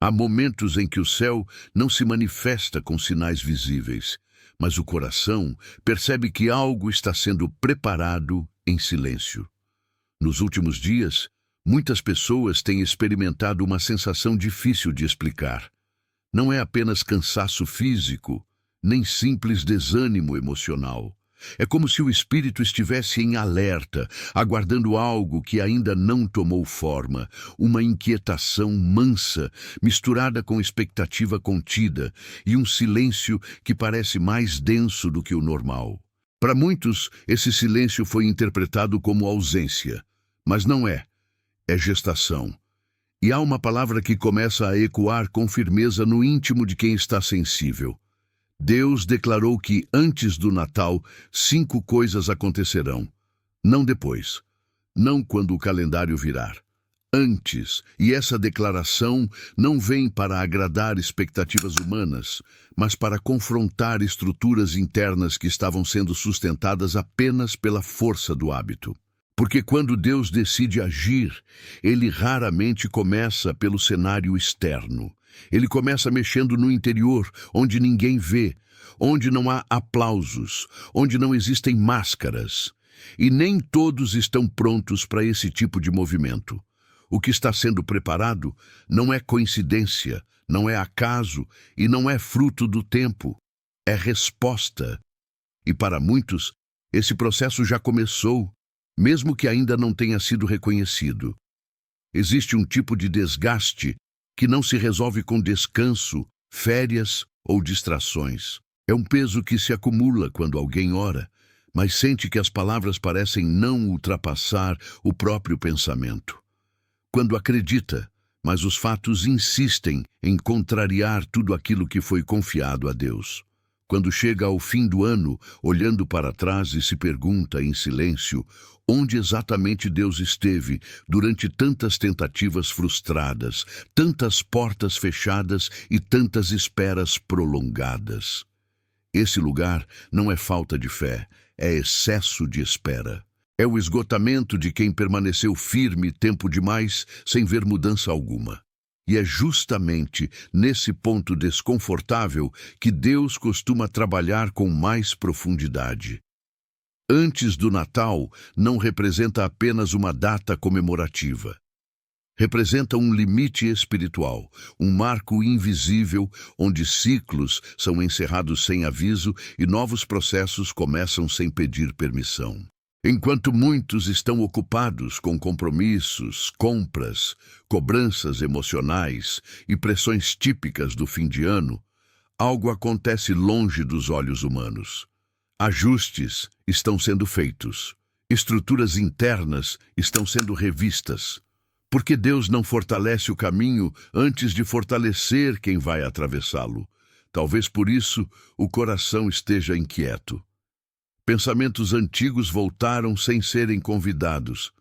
Há momentos em que o céu não se manifesta com sinais visíveis, mas o coração percebe que algo está sendo preparado em silêncio. Nos últimos dias, muitas pessoas têm experimentado uma sensação difícil de explicar. Não é apenas cansaço físico, nem simples desânimo emocional. É como se o espírito estivesse em alerta, aguardando algo que ainda não tomou forma, uma inquietação mansa, misturada com expectativa contida e um silêncio que parece mais denso do que o normal. Para muitos, esse silêncio foi interpretado como ausência, mas não é. É gestação. E há uma palavra que começa a ecoar com firmeza no íntimo de quem está sensível. Deus declarou que, antes do Natal, 5 coisas acontecerão. Não depois. Não quando o calendário virar. Antes. E essa declaração não vem para agradar expectativas humanas, mas para confrontar estruturas internas que estavam sendo sustentadas apenas pela força do hábito. Porque quando Deus decide agir, Ele raramente começa pelo cenário externo. Ele começa mexendo no interior, onde ninguém vê, onde não há aplausos, onde não existem máscaras. E nem todos estão prontos para esse tipo de movimento. O que está sendo preparado não é coincidência, não é acaso e não é fruto do tempo. É resposta. E para muitos, esse processo já começou, mesmo que ainda não tenha sido reconhecido. Existe um tipo de desgaste que não se resolve com descanso, férias ou distrações. É um peso que se acumula quando alguém ora, mas sente que as palavras parecem não ultrapassar o próprio pensamento. Quando acredita, mas os fatos insistem em contrariar tudo aquilo que foi confiado a Deus. Quando chega ao fim do ano, olhando para trás e se pergunta em silêncio onde exatamente Deus esteve durante tantas tentativas frustradas, tantas portas fechadas e tantas esperas prolongadas. Esse lugar não é falta de fé, é excesso de espera. É o esgotamento de quem permaneceu firme tempo demais sem ver mudança alguma. E é justamente nesse ponto desconfortável que Deus costuma trabalhar com mais profundidade. Antes do Natal não representa apenas uma data comemorativa. Representa um limite espiritual, um marco invisível onde ciclos são encerrados sem aviso e novos processos começam sem pedir permissão. Enquanto muitos estão ocupados com compromissos, compras, cobranças emocionais e pressões típicas do fim de ano, algo acontece longe dos olhos humanos. Ajustes estão sendo feitos, estruturas internas estão sendo revistas. Porque Deus não fortalece o caminho antes de fortalecer quem vai atravessá-lo. Talvez por isso o coração esteja inquieto. Pensamentos antigos voltaram sem serem convidados.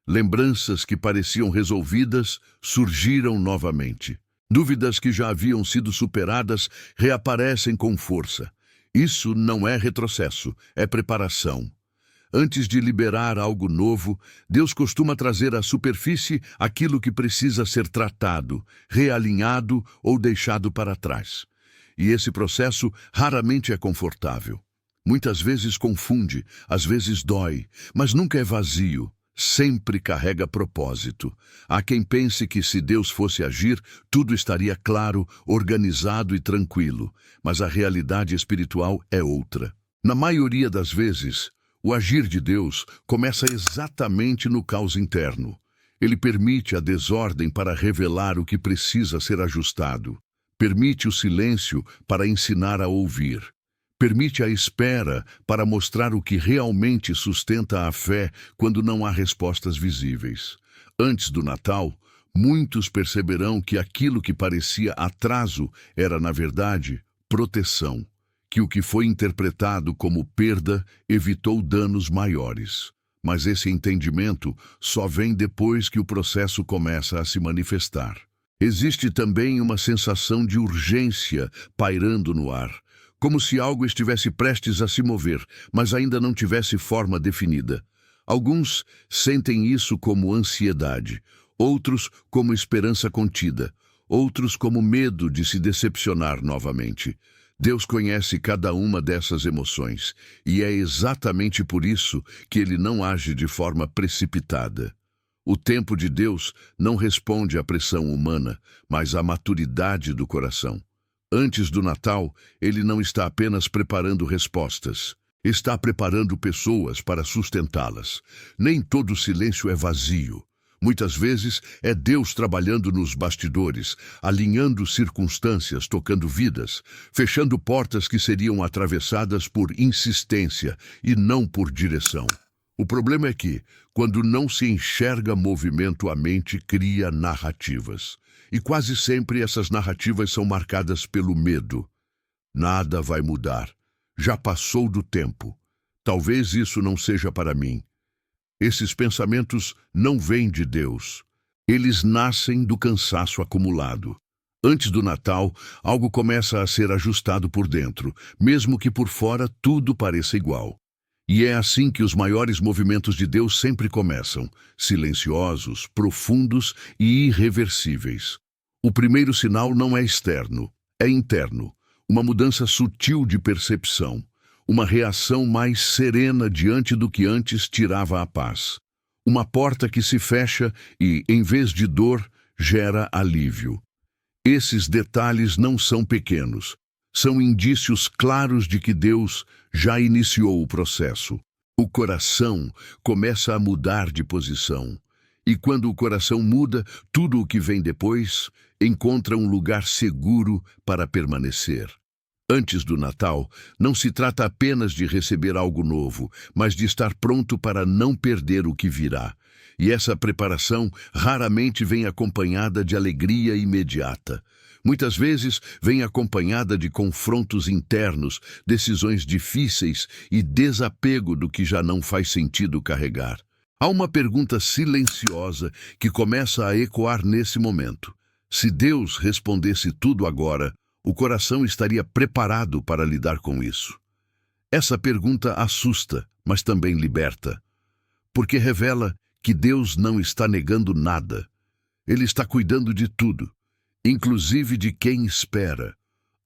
Lembranças que pareciam resolvidas surgiram novamente. Dúvidas que já haviam sido superadas reaparecem com força. Isso não é retrocesso, é preparação. Antes de liberar algo novo, Deus costuma trazer à superfície aquilo que precisa ser tratado, realinhado ou deixado para trás. E esse processo raramente é confortável. Muitas vezes confunde, às vezes dói, mas nunca é vazio. Sempre carrega propósito. Há quem pense que se Deus fosse agir, tudo estaria claro, organizado e tranquilo. Mas a realidade espiritual é outra. Na maioria das vezes, o agir de Deus começa exatamente no caos interno. Ele permite a desordem para revelar o que precisa ser ajustado. Permite o silêncio para ensinar a ouvir. Permite a espera para mostrar o que realmente sustenta a fé quando não há respostas visíveis. Antes do Natal, muitos perceberão que aquilo que parecia atraso era, na verdade, proteção. Que o que foi interpretado como perda evitou danos maiores. Mas esse entendimento só vem depois que o processo começa a se manifestar. Existe também uma sensação de urgência pairando no ar, como se algo estivesse prestes a se mover, mas ainda não tivesse forma definida. Alguns sentem isso como ansiedade, outros como esperança contida, outros como medo de se decepcionar novamente. Deus conhece cada uma dessas emoções, e é exatamente por isso que Ele não age de forma precipitada. O tempo de Deus não responde à pressão humana, mas à maturidade do coração. Antes do Natal, Ele não está apenas preparando respostas, está preparando pessoas para sustentá-las. Nem todo silêncio é vazio. Muitas vezes é Deus trabalhando nos bastidores, alinhando circunstâncias, tocando vidas, fechando portas que seriam atravessadas por insistência e não por direção. O problema é que, quando não se enxerga movimento, a mente cria narrativas. E quase sempre essas narrativas são marcadas pelo medo. Nada vai mudar. Já passou do tempo. Talvez isso não seja para mim. Esses pensamentos não vêm de Deus. Eles nascem do cansaço acumulado. Antes do Natal, algo começa a ser ajustado por dentro, mesmo que por fora tudo pareça igual. E é assim que os maiores movimentos de Deus sempre começam, silenciosos, profundos e irreversíveis. O primeiro sinal não é externo, é interno, uma mudança sutil de percepção. Uma reação mais serena diante do que antes tirava a paz. Uma porta que se fecha e, em vez de dor, gera alívio. Esses detalhes não são pequenos. São indícios claros de que Deus já iniciou o processo. O coração começa a mudar de posição. E quando o coração muda, tudo o que vem depois encontra um lugar seguro para permanecer. Antes do Natal, não se trata apenas de receber algo novo, mas de estar pronto para não perder o que virá. E essa preparação raramente vem acompanhada de alegria imediata. Muitas vezes vem acompanhada de confrontos internos, decisões difíceis e desapego do que já não faz sentido carregar. Há uma pergunta silenciosa que começa a ecoar nesse momento. Se Deus respondesse tudo agora, o coração estaria preparado para lidar com isso? Essa pergunta assusta, mas também liberta, porque revela que Deus não está negando nada. Ele está cuidando de tudo, inclusive de quem espera.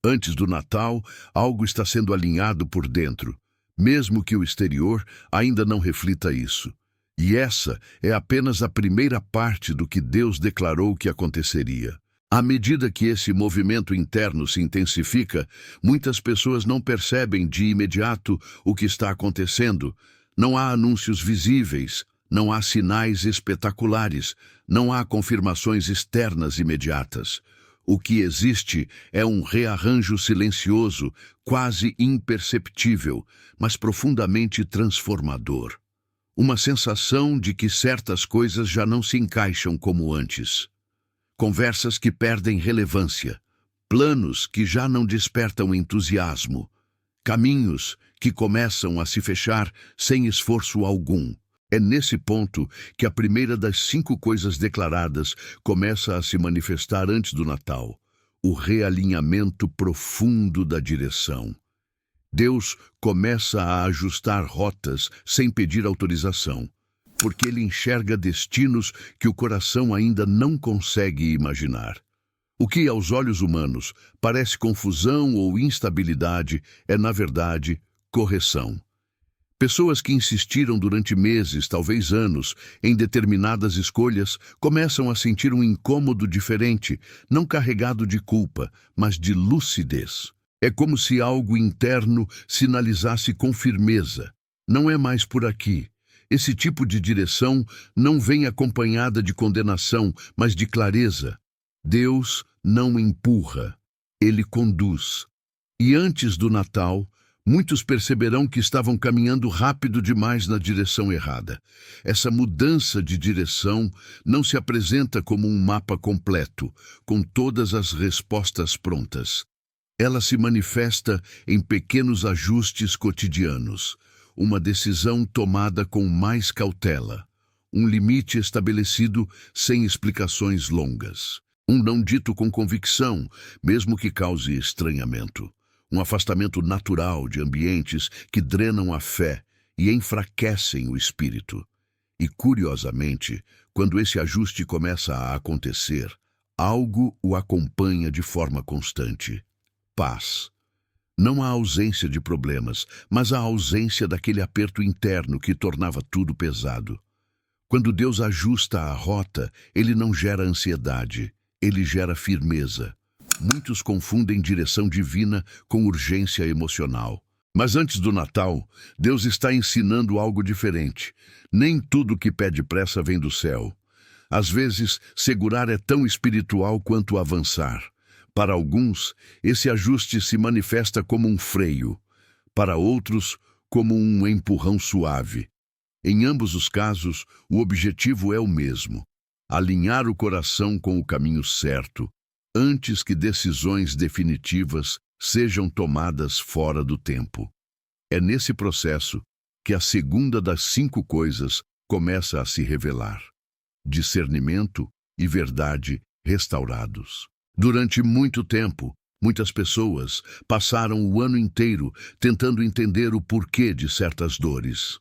Antes do Natal, algo está sendo alinhado por dentro, mesmo que o exterior ainda não reflita isso. E essa é apenas a primeira parte do que Deus declarou que aconteceria. À medida que esse movimento interno se intensifica, muitas pessoas não percebem de imediato o que está acontecendo. Não há anúncios visíveis, não há sinais espetaculares, não há confirmações externas imediatas. O que existe é um rearranjo silencioso, quase imperceptível, mas profundamente transformador. Uma sensação de que certas coisas já não se encaixam como antes. Conversas que perdem relevância, planos que já não despertam entusiasmo, caminhos que começam a se fechar sem esforço algum. É nesse ponto que a primeira das 5 coisas declaradas começa a se manifestar antes do Natal: o realinhamento profundo da direção. Deus começa a ajustar rotas sem pedir autorização, porque Ele enxerga destinos que o coração ainda não consegue imaginar. O que aos olhos humanos parece confusão ou instabilidade é, na verdade, correção. Pessoas que insistiram durante meses, talvez anos, em determinadas escolhas, começam a sentir um incômodo diferente, não carregado de culpa, mas de lucidez. É como se algo interno sinalizasse com firmeza: não é mais por aqui. Esse tipo de direção não vem acompanhada de condenação, mas de clareza. Deus não empurra, Ele conduz. E antes do Natal, muitos perceberão que estavam caminhando rápido demais na direção errada. Essa mudança de direção não se apresenta como um mapa completo, com todas as respostas prontas. Ela se manifesta em pequenos ajustes cotidianos. Uma decisão tomada com mais cautela, um limite estabelecido sem explicações longas, um não dito com convicção, mesmo que cause estranhamento, um afastamento natural de ambientes que drenam a fé e enfraquecem o espírito. E, curiosamente, quando esse ajuste começa a acontecer, algo o acompanha de forma constante: paz. Não a ausência de problemas, mas a ausência daquele aperto interno que tornava tudo pesado. Quando Deus ajusta a rota, ele não gera ansiedade, ele gera firmeza. Muitos confundem direção divina com urgência emocional. Mas antes do Natal, Deus está ensinando algo diferente. Nem tudo que pede pressa vem do céu. Às vezes, segurar é tão espiritual quanto avançar. Para alguns, esse ajuste se manifesta como um freio. Para outros, como um empurrão suave. Em ambos os casos, o objetivo é o mesmo: alinhar o coração com o caminho certo, antes que decisões definitivas sejam tomadas fora do tempo. É nesse processo que a segunda das 5 coisas começa a se revelar: discernimento e verdade restaurados. Durante muito tempo, muitas pessoas passaram o ano inteiro tentando entender o porquê de certas dores.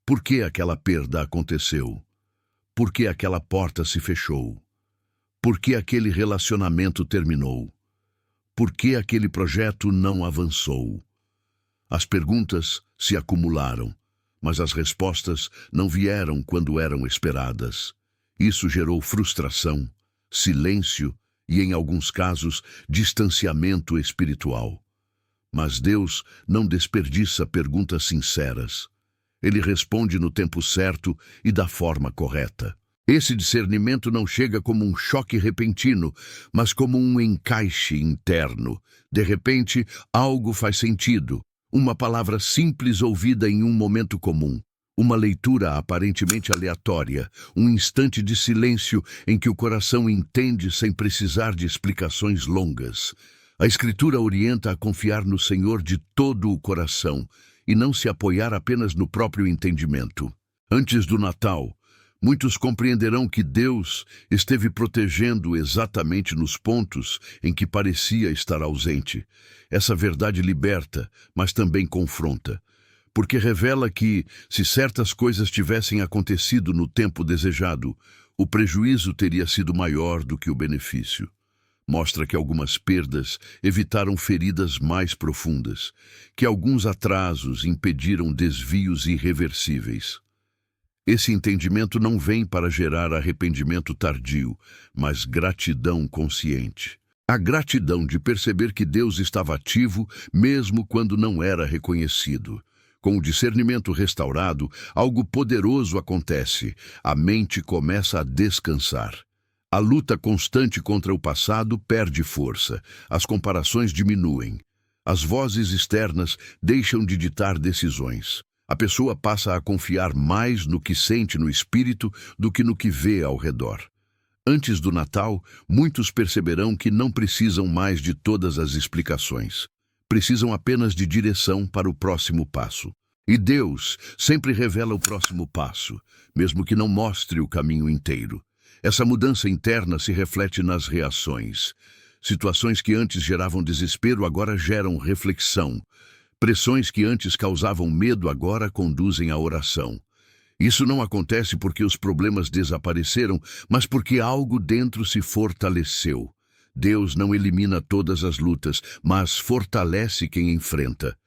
Por que aquela perda aconteceu? Por que aquela porta se fechou? Por que aquele relacionamento terminou? Por que aquele projeto não avançou? As perguntas se acumularam, mas as respostas não vieram quando eram esperadas. Isso gerou frustração, silêncio e, em alguns casos, distanciamento espiritual. Mas Deus não desperdiça perguntas sinceras. Ele responde no tempo certo e da forma correta. Esse discernimento não chega como um choque repentino, mas como um encaixe interno. De repente, algo faz sentido. Uma palavra simples ouvida em um momento comum. Uma leitura aparentemente aleatória, um instante de silêncio em que o coração entende sem precisar de explicações longas. A Escritura orienta a confiar no Senhor de todo o coração e não se apoiar apenas no próprio entendimento. Antes do Natal, muitos compreenderão que Deus esteve protegendo exatamente nos pontos em que parecia estar ausente. Essa verdade liberta, mas também confronta. Porque revela que, se certas coisas tivessem acontecido no tempo desejado, o prejuízo teria sido maior do que o benefício. Mostra que algumas perdas evitaram feridas mais profundas, que alguns atrasos impediram desvios irreversíveis. Esse entendimento não vem para gerar arrependimento tardio, mas gratidão consciente. A gratidão de perceber que Deus estava ativo mesmo quando não era reconhecido. Com o discernimento restaurado, algo poderoso acontece. A mente começa a descansar. A luta constante contra o passado perde força. As comparações diminuem. As vozes externas deixam de ditar decisões. A pessoa passa a confiar mais no que sente no espírito do que no que vê ao redor. Antes do Natal, muitos perceberão que não precisam mais de todas as explicações. Precisam apenas de direção para o próximo passo. E Deus sempre revela o próximo passo, mesmo que não mostre o caminho inteiro. Essa mudança interna se reflete nas reações. Situações que antes geravam desespero agora geram reflexão. Pressões que antes causavam medo agora conduzem à oração. Isso não acontece porque os problemas desapareceram, mas porque algo dentro se fortaleceu. Deus não elimina todas as lutas, mas fortalece quem enfrenta.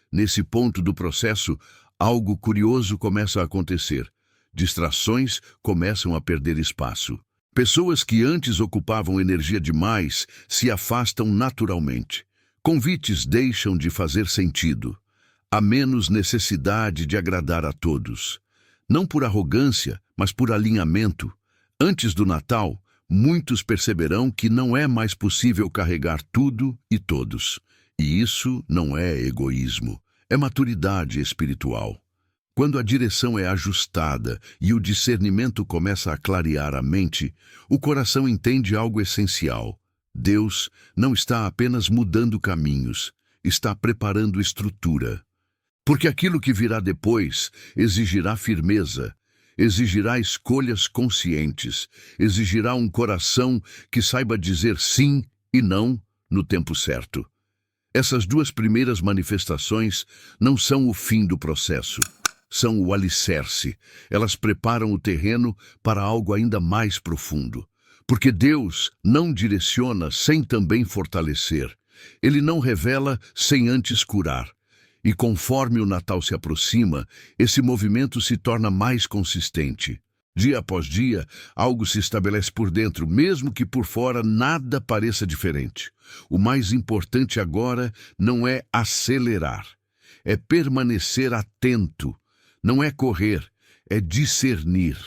Nesse ponto do processo, algo curioso começa a acontecer. Distrações começam a perder espaço. Pessoas que antes ocupavam energia demais se afastam naturalmente. Convites deixam de fazer sentido. Há menos necessidade de agradar a todos. Não por arrogância, mas por alinhamento. Antes do Natal, muitos perceberão que não é mais possível carregar tudo e todos. E isso não é egoísmo, é maturidade espiritual. Quando a direção é ajustada e o discernimento começa a clarear a mente, o coração entende algo essencial. Deus não está apenas mudando caminhos, está preparando estrutura. Porque aquilo que virá depois exigirá firmeza, exigirá escolhas conscientes, exigirá um coração que saiba dizer sim e não no tempo certo. Essas 2 primeiras manifestações não são o fim do processo, são o alicerce. Elas preparam o terreno para algo ainda mais profundo. Porque Deus não direciona sem também fortalecer. Ele não revela sem antes curar. E conforme o Natal se aproxima, esse movimento se torna mais consistente. Dia após dia, algo se estabelece por dentro, mesmo que por fora nada pareça diferente. O mais importante agora não é acelerar, é permanecer atento. Não é correr, é discernir.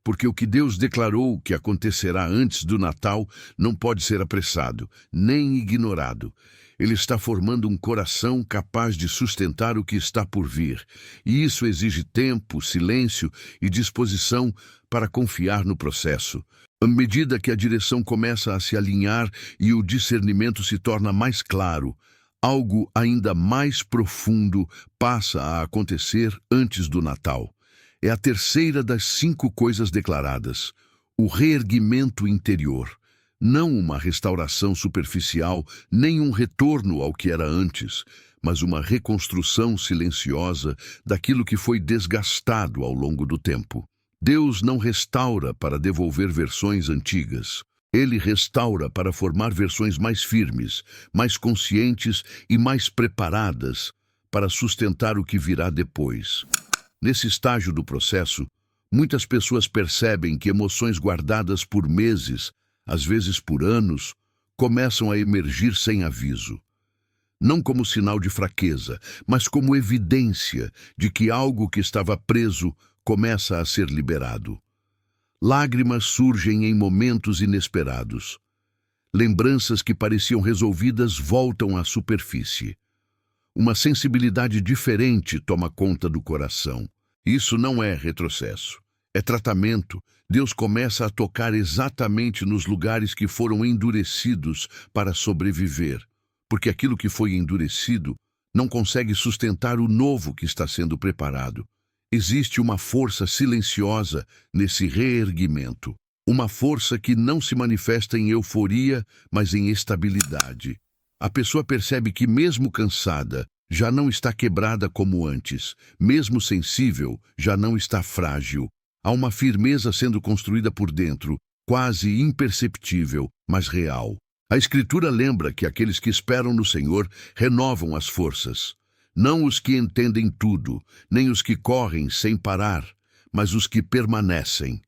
Porque o que Deus declarou que acontecerá antes do Natal não pode ser apressado, nem ignorado. Ele está formando um coração capaz de sustentar o que está por vir. E isso exige tempo, silêncio e disposição para confiar no processo. À medida que a direção começa a se alinhar e o discernimento se torna mais claro, algo ainda mais profundo passa a acontecer antes do Natal. É a terceira das 5 coisas declaradas: o reerguimento interior. Não uma restauração superficial, nem um retorno ao que era antes, mas uma reconstrução silenciosa daquilo que foi desgastado ao longo do tempo. Deus não restaura para devolver versões antigas. Ele restaura para formar versões mais firmes, mais conscientes e mais preparadas para sustentar o que virá depois. Nesse estágio do processo, muitas pessoas percebem que emoções guardadas por meses, às vezes por anos, começam a emergir sem aviso. Não como sinal de fraqueza, mas como evidência de que algo que estava preso começa a ser liberado. Lágrimas surgem em momentos inesperados. Lembranças que pareciam resolvidas voltam à superfície. Uma sensibilidade diferente toma conta do coração. Isso não é retrocesso, é tratamento. Deus começa a tocar exatamente nos lugares que foram endurecidos para sobreviver, porque aquilo que foi endurecido não consegue sustentar o novo que está sendo preparado. Existe uma força silenciosa nesse reerguimento, uma força que não se manifesta em euforia, mas em estabilidade. A pessoa percebe que, mesmo cansada, já não está quebrada como antes, mesmo sensível, já não está frágil. Há uma firmeza sendo construída por dentro, quase imperceptível, mas real. A Escritura lembra que aqueles que esperam no Senhor renovam as forças. Não os que entendem tudo, nem os que correm sem parar, mas os que permanecem.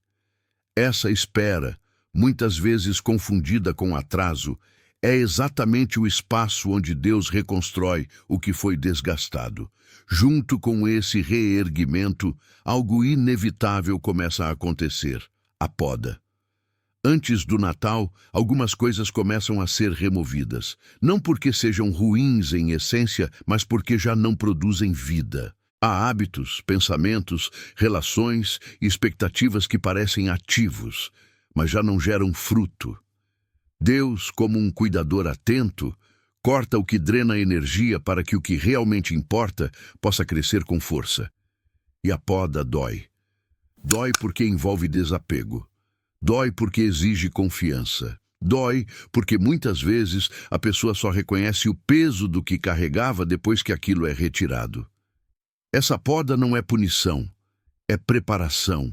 Essa espera, muitas vezes confundida com atraso, é exatamente o espaço onde Deus reconstrói o que foi desgastado. Junto com esse reerguimento, algo inevitável começa a acontecer: a poda. Antes do Natal, algumas coisas começam a ser removidas, não porque sejam ruins em essência, mas porque já não produzem vida. Há hábitos, pensamentos, relações e expectativas que parecem ativos, mas já não geram fruto. Deus, como um cuidador atento, corta o que drena energia para que o que realmente importa possa crescer com força. E a poda dói. Dói porque envolve desapego. Dói porque exige confiança. Dói porque muitas vezes a pessoa só reconhece o peso do que carregava depois que aquilo é retirado. Essa poda não é punição, é preparação.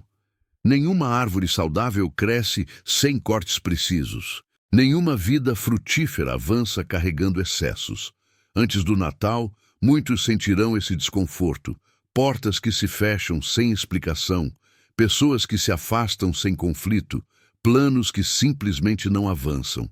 Nenhuma árvore saudável cresce sem cortes precisos. Nenhuma vida frutífera avança carregando excessos. Antes do Natal, muitos sentirão esse desconforto. Portas que se fecham sem explicação, pessoas que se afastam sem conflito, planos que simplesmente não avançam.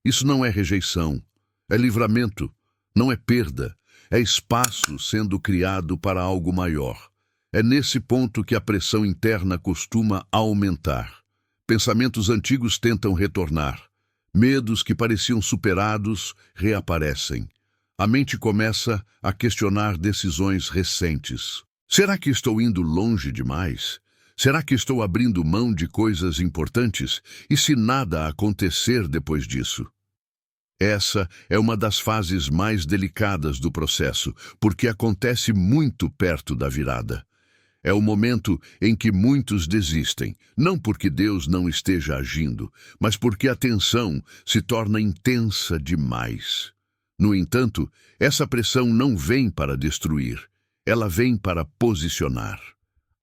Isso não é rejeição, é livramento, não é perda, é espaço sendo criado para algo maior. É nesse ponto que a pressão interna costuma aumentar. Pensamentos antigos tentam retornar. Medos que pareciam superados reaparecem. A mente começa a questionar decisões recentes. Será que estou indo longe demais? Será que estou abrindo mão de coisas importantes? E se nada acontecer depois disso? Essa é uma das fases mais delicadas do processo, porque acontece muito perto da virada. É o momento em que muitos desistem, não porque Deus não esteja agindo, mas porque a tensão se torna intensa demais. No entanto, essa pressão não vem para destruir, ela vem para posicionar.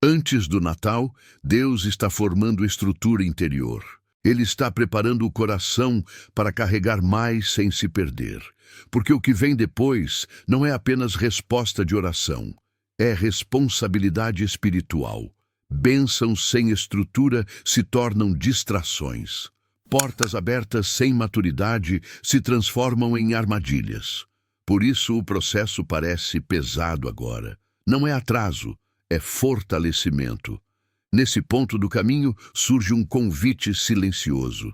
Antes do Natal, Deus está formando estrutura interior. Ele está preparando o coração para carregar mais sem se perder. Porque o que vem depois não é apenas resposta de oração, é responsabilidade espiritual. Bênçãos sem estrutura se tornam distrações. Portas abertas sem maturidade se transformam em armadilhas. Por isso o processo parece pesado agora. Não é atraso, é fortalecimento. Nesse ponto do caminho surge um convite silencioso.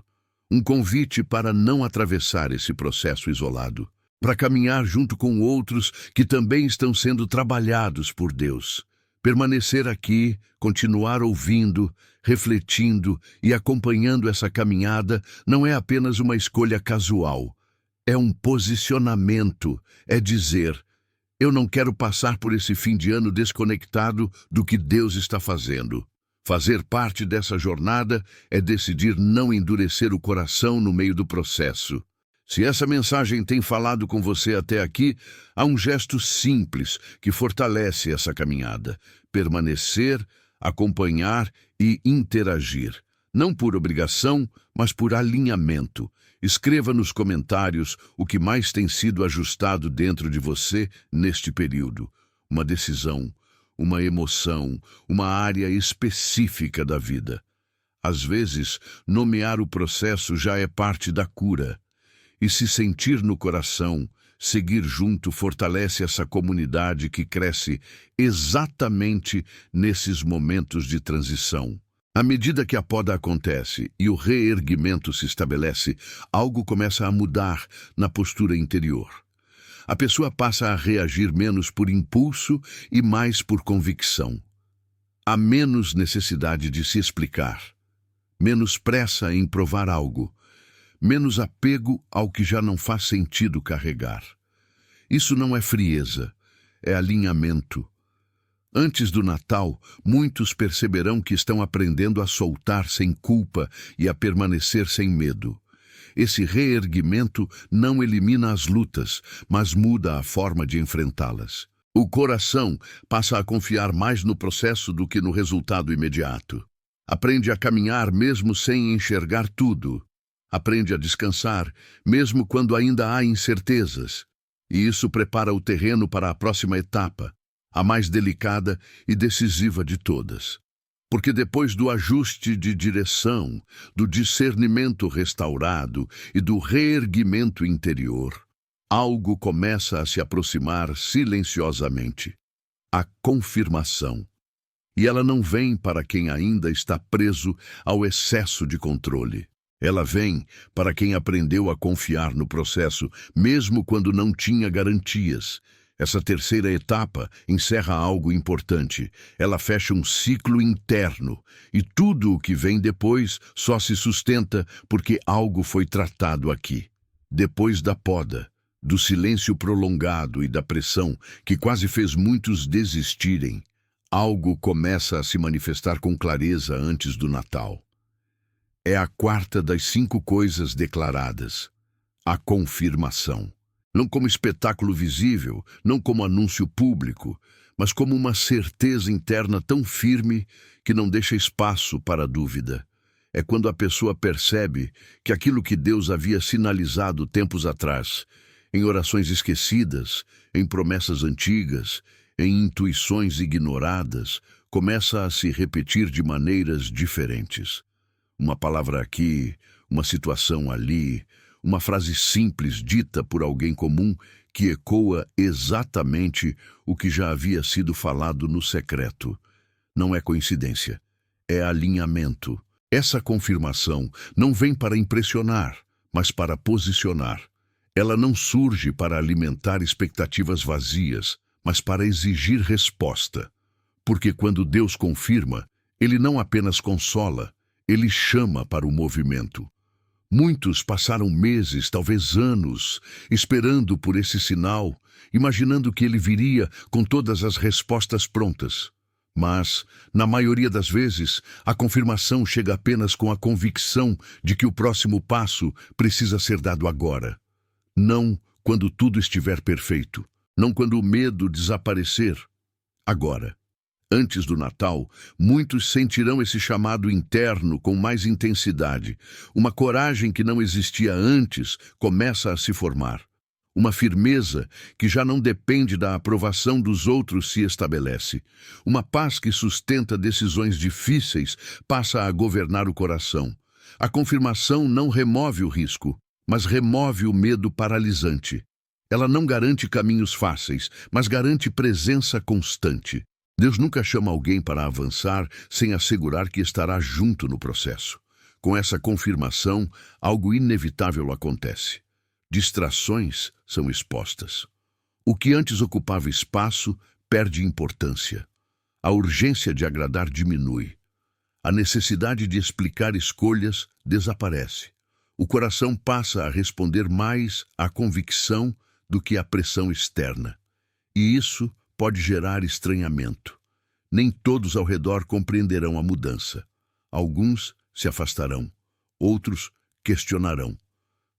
Um convite para não atravessar esse processo isolado, para caminhar junto com outros que também estão sendo trabalhados por Deus. Permanecer aqui, continuar ouvindo, refletindo e acompanhando essa caminhada não é apenas uma escolha casual. É um posicionamento, é dizer: eu não quero passar por esse fim de ano desconectado do que Deus está fazendo. Fazer parte dessa jornada é decidir não endurecer o coração no meio do processo. Se essa mensagem tem falado com você até aqui, há um gesto simples que fortalece essa caminhada: permanecer, acompanhar e interagir. Não por obrigação, mas por alinhamento. Escreva nos comentários o que mais tem sido ajustado dentro de você neste período. Uma decisão, uma emoção, uma área específica da vida. Às vezes, nomear o processo já é parte da cura. E se sentir no coração, seguir junto fortalece essa comunidade que cresce exatamente nesses momentos de transição. À medida que a poda acontece e o reerguimento se estabelece, algo começa a mudar na postura interior. A pessoa passa a reagir menos por impulso e mais por convicção. Há menos necessidade de se explicar, menos pressa em provar algo, menos apego ao que já não faz sentido carregar. Isso não é frieza, é alinhamento. Antes do Natal, muitos perceberão que estão aprendendo a soltar sem culpa e a permanecer sem medo. Esse reerguimento não elimina as lutas, mas muda a forma de enfrentá-las. O coração passa a confiar mais no processo do que no resultado imediato. Aprende a caminhar mesmo sem enxergar tudo. Aprende a descansar, mesmo quando ainda há incertezas. E isso prepara o terreno para a próxima etapa, a mais delicada e decisiva de todas. Porque depois do ajuste de direção, do discernimento restaurado e do reerguimento interior, algo começa a se aproximar silenciosamente: a confirmação. E ela não vem para quem ainda está preso ao excesso de controle. Ela vem para quem aprendeu a confiar no processo, mesmo quando não tinha garantias. Essa terceira etapa encerra algo importante. Ela fecha um ciclo interno, e tudo o que vem depois só se sustenta porque algo foi tratado aqui. Depois da poda, do silêncio prolongado e da pressão que quase fez muitos desistirem, algo começa a se manifestar com clareza antes do Natal. É a quarta das 5 coisas declaradas: a confirmação. Não como espetáculo visível, não como anúncio público, mas como uma certeza interna tão firme que não deixa espaço para a dúvida. É quando a pessoa percebe que aquilo que Deus havia sinalizado tempos atrás, em orações esquecidas, em promessas antigas, em intuições ignoradas, começa a se repetir de maneiras diferentes. Uma palavra aqui, uma situação ali, uma frase simples dita por alguém comum que ecoa exatamente o que já havia sido falado no secreto. Não é coincidência, é alinhamento. Essa confirmação não vem para impressionar, mas para posicionar. Ela não surge para alimentar expectativas vazias, mas para exigir resposta. Porque quando Deus confirma, Ele não apenas consola, Ele chama para o movimento. Muitos passaram meses, talvez anos, esperando por esse sinal, imaginando que ele viria com todas as respostas prontas. Mas, na maioria das vezes, a confirmação chega apenas com a convicção de que o próximo passo precisa ser dado agora. Não quando tudo estiver perfeito, não quando o medo desaparecer. Agora. Antes do Natal, muitos sentirão esse chamado interno com mais intensidade. Uma coragem que não existia antes começa a se formar. Uma firmeza que já não depende da aprovação dos outros se estabelece. Uma paz que sustenta decisões difíceis passa a governar o coração. A confirmação não remove o risco, mas remove o medo paralisante. Ela não garante caminhos fáceis, mas garante presença constante. Deus nunca chama alguém para avançar sem assegurar que estará junto no processo. Com essa confirmação, algo inevitável acontece. Distrações são expostas. O que antes ocupava espaço perde importância. A urgência de agradar diminui. A necessidade de explicar escolhas desaparece. O coração passa a responder mais à convicção do que à pressão externa. E isso pode gerar estranhamento. Nem todos ao redor compreenderão a mudança. Alguns se afastarão, outros questionarão.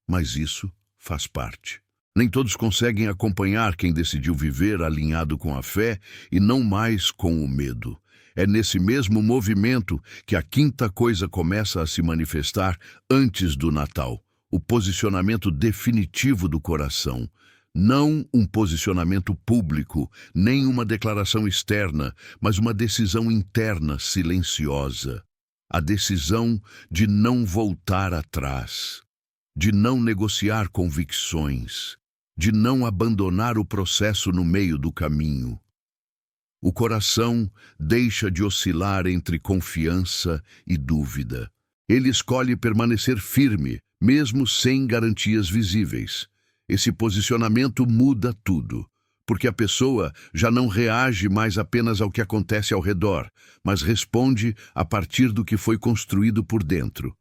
Mas isso faz parte. Nem todos conseguem acompanhar quem decidiu viver alinhado com a fé e não mais com o medo. É nesse mesmo movimento que a quinta coisa começa a se manifestar antes do Natal: o posicionamento definitivo do coração. Não um posicionamento público, nem uma declaração externa, mas uma decisão interna silenciosa. A decisão de não voltar atrás, de não negociar convicções, de não abandonar o processo no meio do caminho. O coração deixa de oscilar entre confiança e dúvida. Ele escolhe permanecer firme, mesmo sem garantias visíveis. Esse posicionamento muda tudo, porque a pessoa já não reage mais apenas ao que acontece ao redor, mas responde a partir do que foi construído por dentro.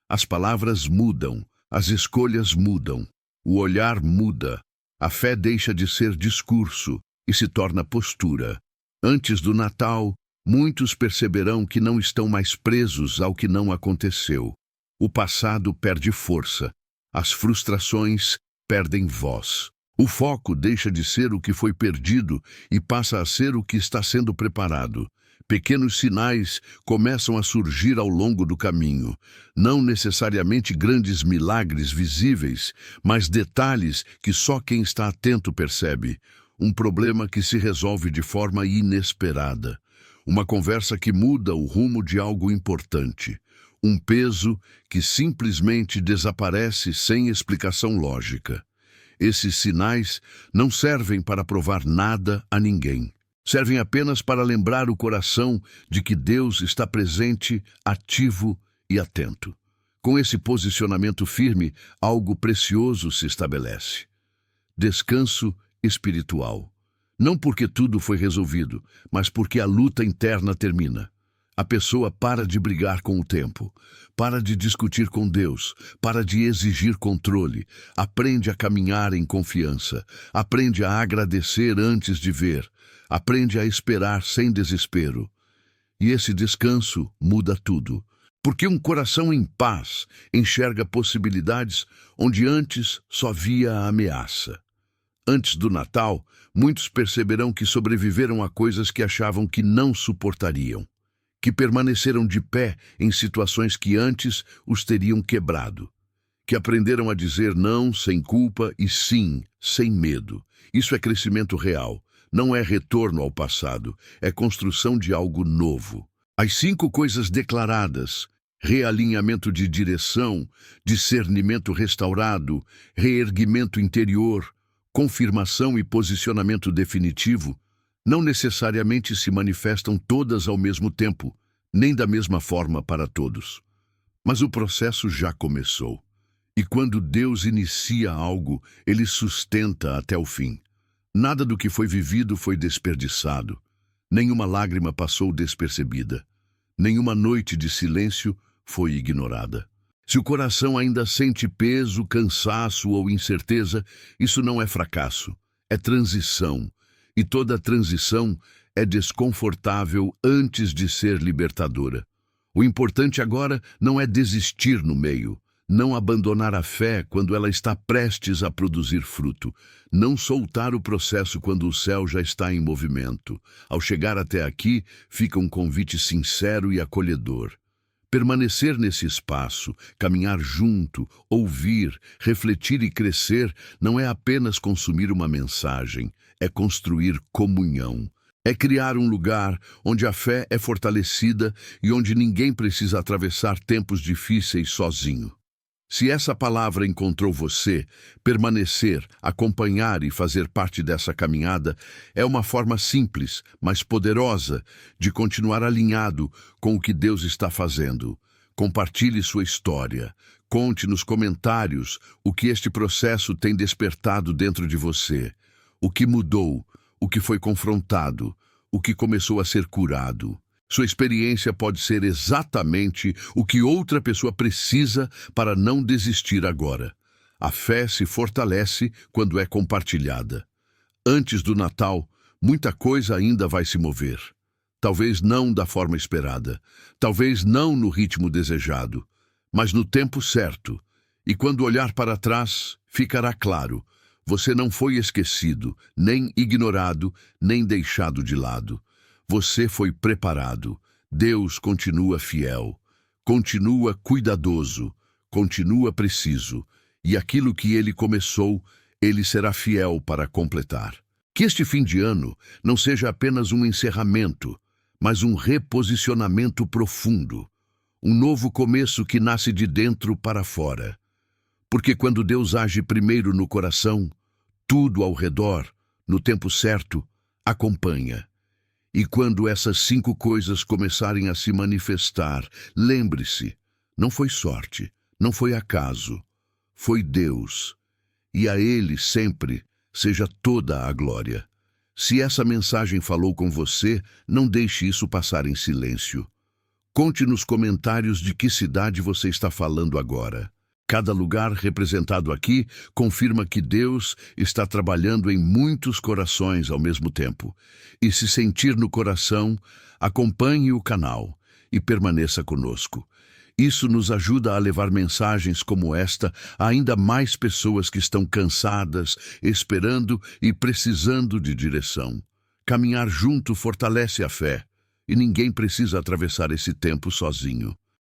As palavras mudam, as escolhas mudam, o olhar muda, a fé deixa de ser discurso e se torna postura. Antes do Natal, muitos perceberão que não estão mais presos ao que não aconteceu. O passado perde força, as frustrações perdem voz. O foco deixa de ser o que foi perdido e passa a ser o que está sendo preparado. Pequenos sinais começam a surgir ao longo do caminho. Não necessariamente grandes milagres visíveis, mas detalhes que só quem está atento percebe. Um problema que se resolve de forma inesperada. Uma conversa que muda o rumo de algo importante. Um peso que simplesmente desaparece sem explicação lógica. Esses sinais não servem para provar nada a ninguém. Servem apenas para lembrar o coração de que Deus está presente, ativo e atento. Com esse posicionamento firme, algo precioso se estabelece. Descanso espiritual. Não porque tudo foi resolvido, mas porque a luta interna termina. A pessoa para de brigar com o tempo, para de discutir com Deus, para de exigir controle, aprende a caminhar em confiança, aprende a agradecer antes de ver, aprende a esperar sem desespero. E esse descanso muda tudo, porque um coração em paz enxerga possibilidades onde antes só via a ameaça. Antes do Natal, muitos perceberão que sobreviveram a coisas que achavam que não suportariam, que permaneceram de pé em situações que antes os teriam quebrado, que aprenderam a dizer não sem culpa e sim sem medo. Isso é crescimento real, não é retorno ao passado, é construção de algo novo. As 5 coisas declaradas: realinhamento de direção, discernimento restaurado, reerguimento interior, confirmação e posicionamento definitivo, não necessariamente se manifestam todas ao mesmo tempo, nem da mesma forma para todos. Mas o processo já começou. E quando Deus inicia algo, Ele sustenta até o fim. Nada do que foi vivido foi desperdiçado. Nenhuma lágrima passou despercebida. Nenhuma noite de silêncio foi ignorada. Se o coração ainda sente peso, cansaço ou incerteza, isso não é fracasso, é transição. E toda transição é desconfortável antes de ser libertadora. O importante agora não é desistir no meio, Não abandonar a fé quando ela está prestes a produzir fruto. Não soltar o processo quando o céu já está em movimento. Ao chegar até aqui, fica um convite sincero e acolhedor. Permanecer nesse espaço, caminhar junto, ouvir, refletir e crescer não é apenas consumir uma mensagem, é construir comunhão. É criar um lugar onde a fé é fortalecida e onde ninguém precisa atravessar tempos difíceis sozinho. Se essa palavra encontrou você, permanecer, acompanhar e fazer parte dessa caminhada é uma forma simples, mas poderosa, de continuar alinhado com o que Deus está fazendo. Compartilhe sua história. Conte nos comentários o que este processo tem despertado dentro de você. O que mudou, o que foi confrontado, o que começou a ser curado. Sua experiência pode ser exatamente o que outra pessoa precisa para não desistir agora. A fé se fortalece quando é compartilhada. Antes do Natal, muita coisa ainda vai se mover. Talvez não da forma esperada, talvez não no ritmo desejado, mas no tempo certo. E quando olhar para trás, ficará claro: você não foi esquecido, nem ignorado, nem deixado de lado. Você foi preparado. Deus continua fiel, continua cuidadoso, continua preciso. E aquilo que Ele começou, Ele será fiel para completar. Que este fim de ano não seja apenas um encerramento, mas um reposicionamento profundo. Um novo começo que nasce de dentro para fora. Porque quando Deus age primeiro no coração, tudo ao redor, no tempo certo, acompanha. E quando essas 5 coisas começarem a se manifestar, lembre-se, não foi sorte, não foi acaso, foi Deus. E a Ele sempre seja toda a glória. Se essa mensagem falou com você, não deixe isso passar em silêncio. Conte nos comentários de que cidade você está falando agora. Cada lugar representado aqui confirma que Deus está trabalhando em muitos corações ao mesmo tempo. E se sentir no coração, acompanhe o canal e permaneça conosco. Isso nos ajuda a levar mensagens como esta a ainda mais pessoas que estão cansadas, esperando e precisando de direção. Caminhar junto fortalece a fé, e ninguém precisa atravessar esse tempo sozinho.